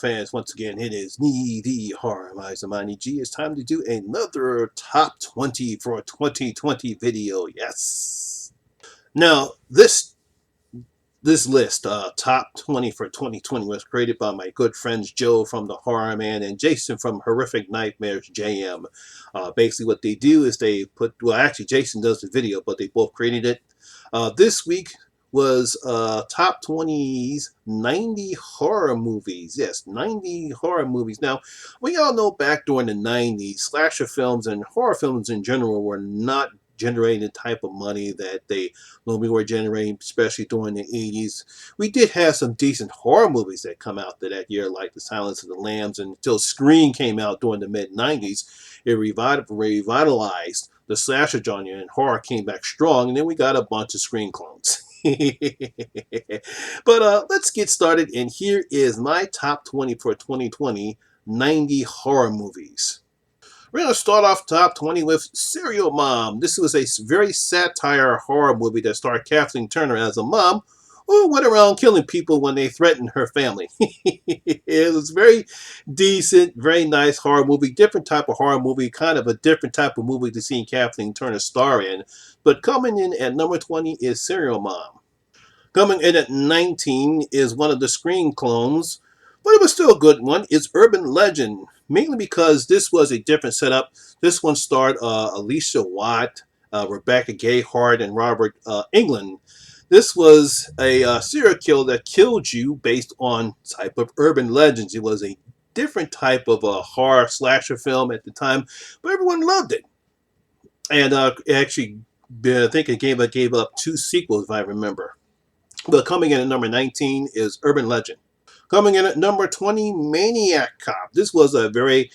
fans, once again, it is me, the Horror Miser Monty G. It's time to do another top 20 for 2020 video. Yes. Now, this list, top 20 for 2020, was created by my good friends Joe from the Horror Man and Jason from Horrific Nightmares JM. Basically, what they do is they put, well, actually, Jason does the video, but they both created it. This week was top 20's 90 horror movies. Yes, 90 horror movies. Now, we all know back during the 90s, slasher films and horror films in general were not generating the type of money that they normally were generating, especially during the 80s. We did have some decent horror movies that come out that year, like The Silence of the Lambs, and until Scream came out during the mid-90s, it revitalized the slasher genre, and horror came back strong, and then we got a bunch of Scream clones. But let's get started, and here is my top 20 for 2020 90 horror movies. We're going to start off top 20 with Serial Mom. This was a very satire horror movie that starred Kathleen Turner as a mom who went around killing people when they threatened her family. It was very decent, very nice horror movie, different type of horror movie, kind of a different type of movie to see Kathleen Turner star in. But coming in at number 20 is Serial Mom. Coming in at 19 is one of the Scream clones, but it was still a good one. It's Urban Legend, mainly because this was a different setup. This one starred Alicia Watt, Rebecca Gayheart, and Robert Englund. This was a serial killer that killed you based on type of urban legends. It was a different type of horror slasher film at the time, but everyone loved it. And actually, I think it gave up 2 sequels, if I remember. But coming in at number 19 is Urban Legend. Coming in at number 20, Maniac Cop. This was a very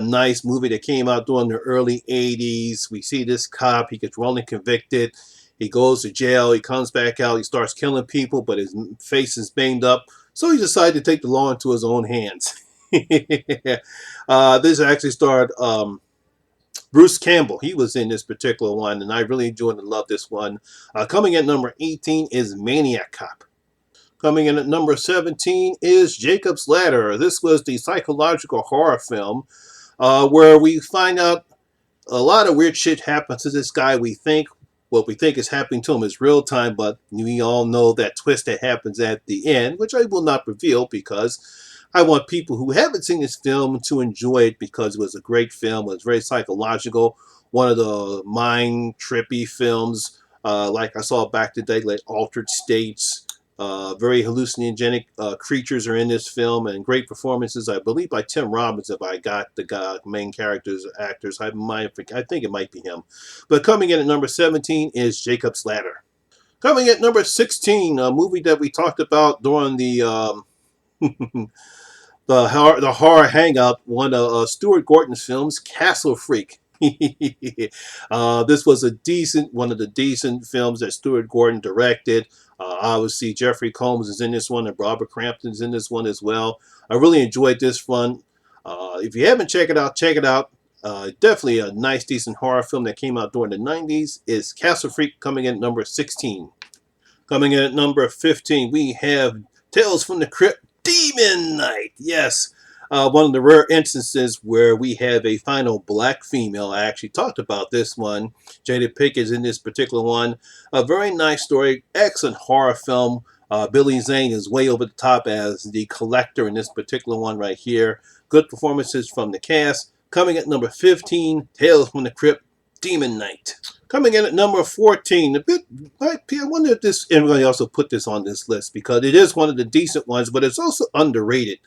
nice movie that came out during the early 80s. We see this cop, he gets wrongly convicted. He goes to jail, he comes back out, he starts killing people, but his face is banged up. So he decided to take the law into his own hands. This actually starred Bruce Campbell. He was in this particular one, and I really enjoyed and loved this one. Coming at number 18 is Maniac Cop. Coming in at number 17 is Jacob's Ladder. This was the psychological horror film where we find out a lot of weird shit happens to this guy. What we think is happening to him is real time, but we all know that twist that happens at the end, which I will not reveal because I want people who haven't seen this film to enjoy it because it was a great film. It was very psychological. One of the mind trippy films like I saw back today, like Altered States. Very hallucinogenic creatures are in this film, and great performances, I believe, by Tim Robbins. If I got the main actors, I think it might be him. But coming in at number 17 is Jacob's Ladder. Coming at number 16, a movie that we talked about during the the horror hangout, one of Stuart Gordon's films, Castle Freak. This was one of the decent films that Stuart Gordon directed. Obviously, Jeffrey Combs is in this one, and Robert Crampton's in this one as well. I really enjoyed this one. If you haven't checked it out, check it out. Definitely a nice, decent horror film that came out during the 90s. Is Castle Freak, coming in at number 16. Coming in at number 15, we have Tales from the Crypt, Demon Night. Yes. One of the rare instances where we have a final black female. I actually talked about this one. Jada Pinkett is in this particular one. A very nice story, excellent horror film. Billy Zane is way over the top as the collector in this particular one right here. Good performances from the cast. Coming at number 15, Tales from the Crypt, Demon Night. Coming in at number 14, I wonder if this, and we also put this on this list because it is one of the decent ones, but it's also underrated.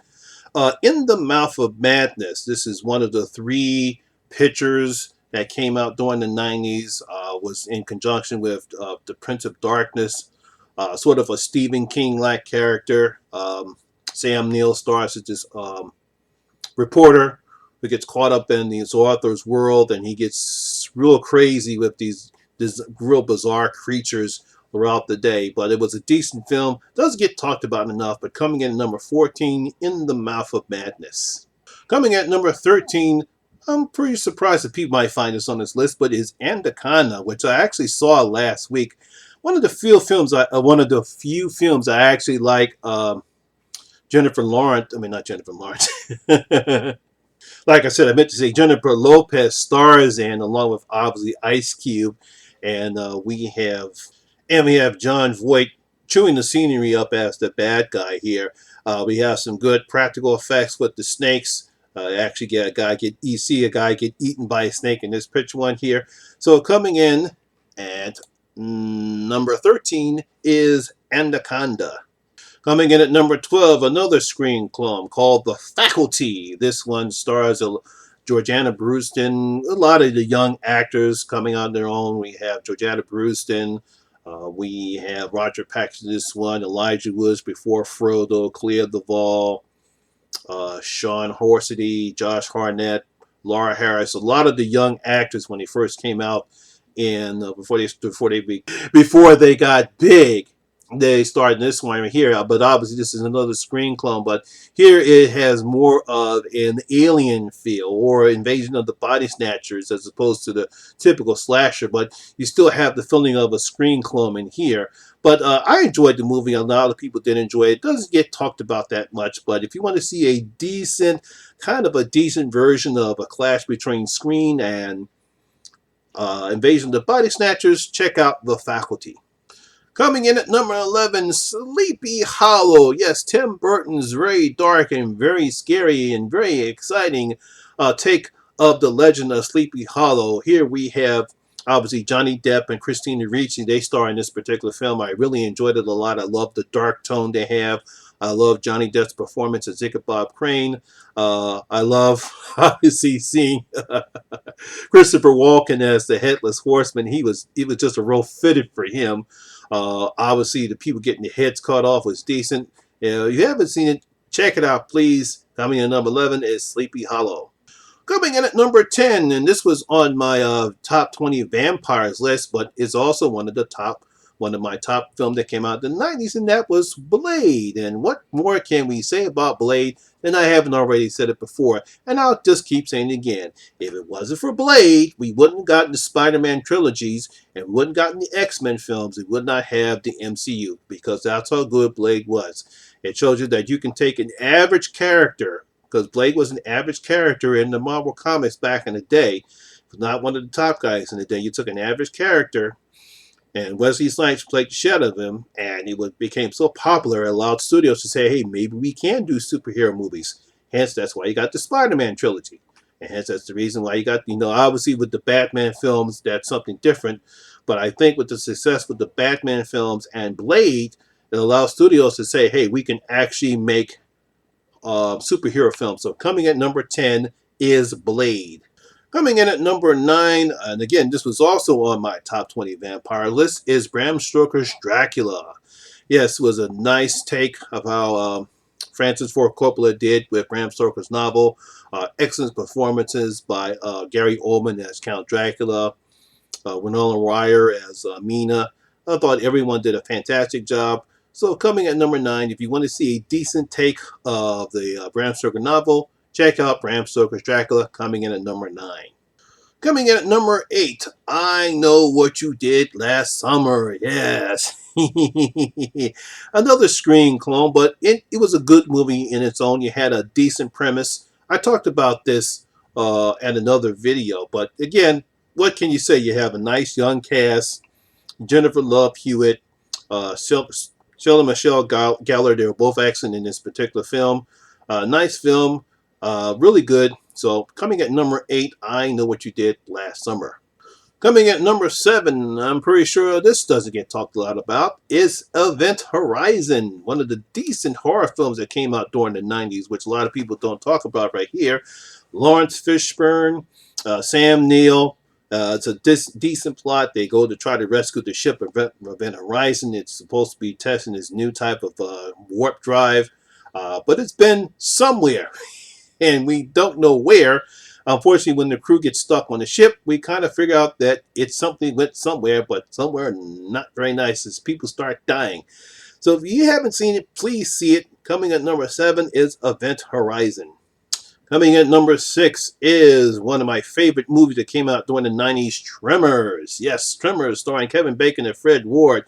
In the Mouth of Madness. This is one of the 3 pictures that came out during the 90s. Was in conjunction with The Prince of Darkness, sort of a Stephen King-like character. Sam Neill stars as this reporter who gets caught up in this author's world, and he gets real crazy with these real bizarre creatures throughout the day. But it was a decent film. Doesn't get talked about enough, but coming in at number 14, In the Mouth of Madness. Coming at number 13, I'm pretty surprised that people might find this on this list, but is Anaconda, which I actually saw last week. One of the few films I actually like Jennifer Lawrence, I mean, not Jennifer Lawrence. Like I said, I meant to say Jennifer Lopez stars in, along with obviously Ice Cube, and we have John Voight chewing the scenery up as the bad guy here. We have some good practical effects with the snakes. Actually, get a guy get eaten by a snake in this picture one here. So coming in at number 13 is Anaconda. Coming in at number 12, another screen clone called The Faculty. This one stars Georgiana Brewston, a lot of the young actors coming on their own. We have Georgiana Brewston, we have Roger Paxton, this one, Elijah Woods before Frodo, Clea Duvall, Sean Horsity, Josh Hartnett, Laura Harris, a lot of the young actors when they first came out, and before they got big, they started this one here. But obviously, this is another screen clone. But here it has more of an alien feel or Invasion of the Body Snatchers as opposed to the typical slasher. But you still have the feeling of a screen clone in here. But I enjoyed the movie. A lot of people did enjoy it. It doesn't get talked about that much. But if you want to see a decent, kind of a decent version of a clash between Screen and Invasion of the Body Snatchers, check out The Faculty. Coming in at number 11, Sleepy Hollow. Yes, Tim Burton's very dark and very scary and very exciting take of the legend of Sleepy Hollow. Here we have obviously Johnny Depp and Christina Ricci. They star in this particular film. I really enjoyed it a lot. I love the dark tone they have. I love Johnny Depp's performance as Ichabod Crane. I love obviously seeing Christopher Walken as the Headless Horseman. It was just a real fitted for him. Obviously, the people getting their heads cut off was decent. If you haven't seen it, check it out, please. Coming in at number 11 is Sleepy Hollow. Coming in at number 10, and this was on my top 20 vampires list, but it's also one of my top film that came out in the 90s, and that was Blade. And what more can we say about Blade than I haven't already said it before? And I'll just keep saying it again. If it wasn't for Blade, we wouldn't have gotten the Spider-Man trilogies, and we wouldn't have gotten the X-Men films. We would not have the MCU, because that's how good Blade was. It shows you that you can take an average character, because Blade was an average character in the Marvel Comics back in the day. Not one of the top guys in the day. You took an average character, and Wesley Snipes played the shit out of him, and became so popular, it allowed studios to say, hey, maybe we can do superhero movies. Hence, that's why you got the Spider-Man trilogy. And hence, that's the reason why you got, obviously with the Batman films, that's something different. But I think with the success with the Batman films and Blade, it allows studios to say, hey, we can actually make superhero films. So coming at number 10 is Blade. Coming in at number 9, and again, this was also on my top 20 vampire list, is Bram Stoker's Dracula. Yes, it was a nice take of how Francis Ford Coppola did with Bram Stoker's novel. Excellent performances by Gary Oldman as Count Dracula, Winona Ryder as Mina. I thought everyone did a fantastic job. So coming at number 9, if you want to see a decent take of the Bram Stoker novel, check out Bram Stoker's Dracula, coming in at number 9. Coming in at number 8, I Know What You Did Last Summer. Yes. Another screen clone, but it was a good movie in its own. You had a decent premise. I talked about this at another video, but again, what can you say? You have a nice young cast. Jennifer Love Hewitt, Shelley Michelle Gellar, they were both excellent in this particular film. Nice film, really good. So coming at number 8, I Know What You Did Last Summer. Coming at number 7, I'm pretty sure this doesn't get talked a lot about, is Event Horizon, one of the decent horror films that came out during the 90s, which a lot of people don't talk about right here. Lawrence Fishburne, Sam Neill. It's a decent plot. They go to try to rescue the ship Event Horizon. It's supposed to be testing this new type of warp drive, but it's been somewhere, and we don't know where. Unfortunately, when the crew gets stuck on the ship, we kind of figure out that it's something went somewhere, but somewhere not very nice as people start dying. So if you haven't seen it, please see it. Coming at number 7 is Event Horizon. Coming at number 6 is one of my favorite movies that came out during the 90s, Tremors. Yes, Tremors, starring Kevin Bacon and Fred Ward.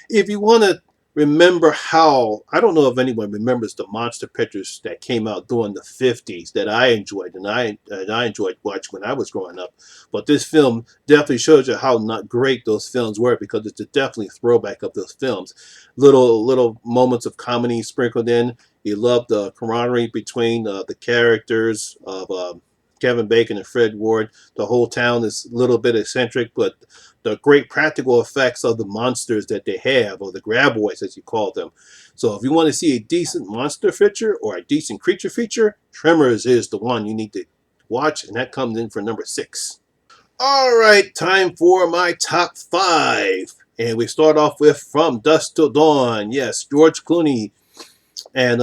If you want to remember how, I don't know if anyone remembers the monster pictures that came out during the 50s that I enjoyed, and I enjoyed watching when I was growing up. But this film definitely shows you how not great those films were, because it's a definitely throwback of those films. Little moments of comedy sprinkled in. You love the camaraderie between the characters of Kevin Bacon and Fred Ward. The whole town is a little bit eccentric, but the great practical effects of the monsters that they have, or the graboids as you call them. So if you want to see a decent monster feature or a decent creature feature, Tremors is the one you need to watch, and that comes in for number 6. All right, time for my top 5. And we start off with From Dusk Till Dawn. Yes, George Clooney and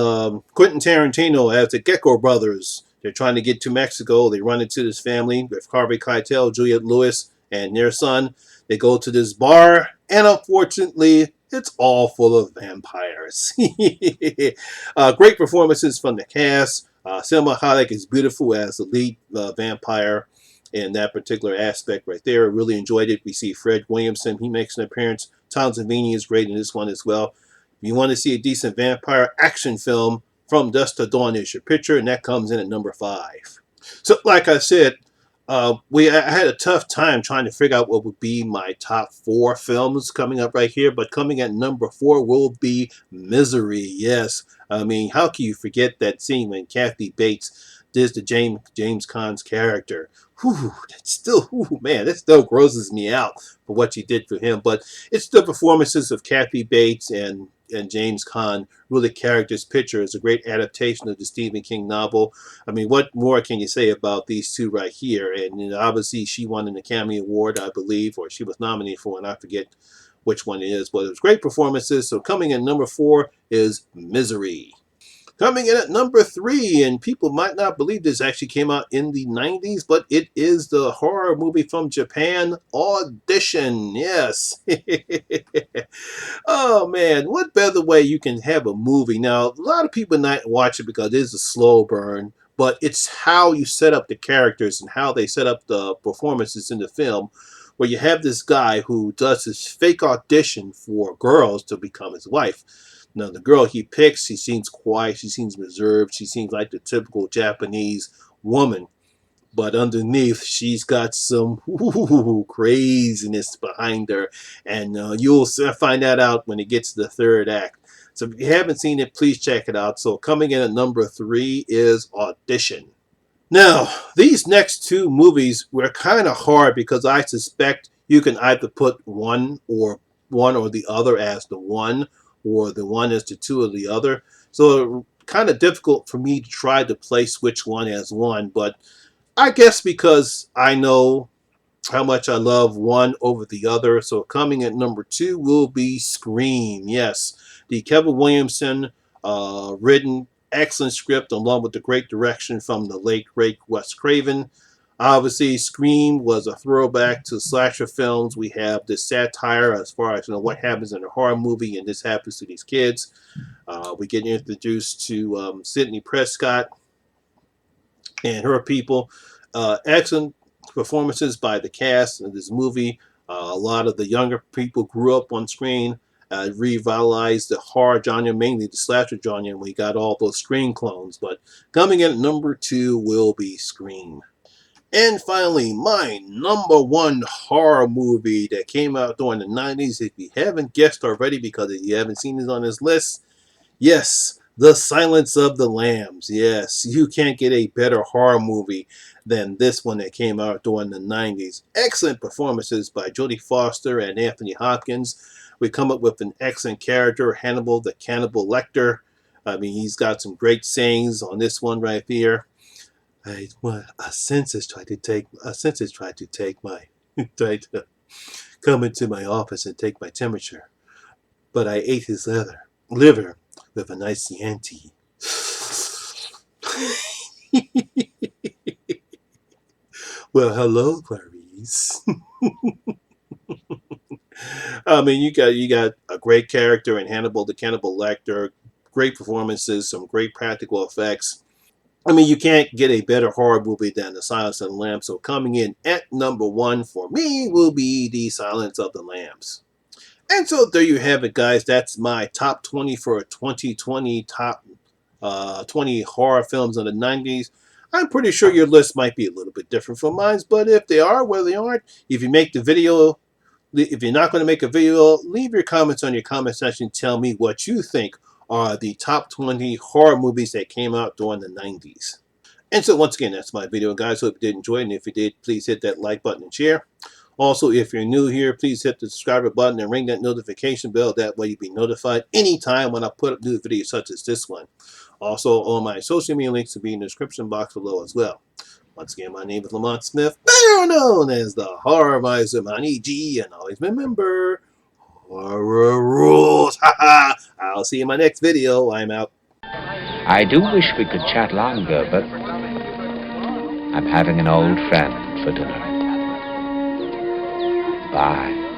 Quentin Tarantino as the Gecko brothers. They're trying to get to Mexico. They run into this family with Harvey Keitel, Juliette Lewis, and their son. They go to this bar, and unfortunately, it's all full of vampires. Great performances from the cast. Selma Hayek is beautiful as the lead vampire in that particular aspect right there. I really enjoyed it. We see Fred Williamson. He makes an appearance. Tom Savini is great in this one as well. If you want to see a decent vampire action film, From Dusk to Dawn is your picture, and that comes in at number 5. So, like I said, I had a tough time trying to figure out what would be my top 4 films coming up right here, but coming at number 4 will be Misery. Yes, I mean, how can you forget that scene when Kathy Bates did the James Caan's character? Whew, that still grosses me out for what she did for him. But it's the performances of Kathy Bates and James Caan really carried this picture. It's a great adaptation of the Stephen King novel. I mean, what more can you say about these two right here? And obviously, she won an Academy Award, I believe, or she was nominated for, and I forget which one it is. But it was great performances. So coming in number 4 is Misery. Coming in at number 3, and people might not believe this actually came out in the 90s, but it is the horror movie from Japan, Audition. Yes. Oh man, what better way you can have a movie? Now, a lot of people not watch it because it is a slow burn, but it's how you set up the characters and how they set up the performances in the film, where you have this guy who does this fake audition for girls to become his wife. Now, the girl he picks, she seems quiet, she seems reserved, she seems like the typical Japanese woman. But underneath, she's got some craziness behind her. And you'll find that out when it gets to the third act. So if you haven't seen it, please check it out. So coming in at number 3 is Audition. Now, these next 2 movies were kind of hard because I suspect you can either put one or the other as the one, or the one as the 2 of the other. So kind of difficult for me to try to place which one as one, but I guess because I know how much I love one over the other. So coming at number 2 will be Scream. Yes, the Kevin Williamson written excellent script, along with the great direction from the late great Wes Craven. Obviously, Scream was a throwback to slasher films. We have this satire as far as what happens in a horror movie, and this happens to these kids. We get introduced to Sidney Prescott and her people. Excellent performances by the cast in this movie. A lot of the younger people grew up on screen, revitalized the horror genre, mainly the slasher genre, and we got all those Scream clones. But coming in at number 2 will be Scream. And finally, my number 1 horror movie that came out during the 90s. If you haven't guessed already, because you haven't seen it on this list, yes, The Silence of the Lambs. Yes, you can't get a better horror movie than this one that came out during the 90s. Excellent performances by Jodie Foster and Anthony Hopkins. We come up with an excellent character, Hannibal the Cannibal Lecter. I mean, he's got some great sayings on this one right here. A census tried to take my tried to come into my office and take my temperature, but I ate his liver with a nice Chianti. Well, hello, Clarice. I mean, you got a great character in Hannibal the Cannibal Lecter, great performances, some great practical effects. I mean, you can't get a better horror movie than The Silence of the Lambs. So coming in at number 1 for me will be The Silence of the Lambs. And so there you have it, guys. That's my top 20 for 2020, top 20 horror films of the 90s. I'm pretty sure your list might be a little bit different from mine, but if they are, well, they aren't. If you make the video, if you're not going to make a video, leave your comments on your comment section. Tell me what you think are the top 20 horror movies that came out during the 90s. And so once again, that's my video, guys. Hope you did enjoy it. And if you did, please hit that like button and share. Also, if you're new here, please hit the subscribe button and ring that notification bell. That way you'll be notified anytime when I put up new videos such as this one. Also, all my social media links will be in the description box below as well. Once again, my name is Lamont Smith, better known as the Horror Miser Monty G. And always remember, horror rules. I'll see you in my next video. I'm out. I do wish we could chat longer, but I'm having an old friend for dinner. Bye.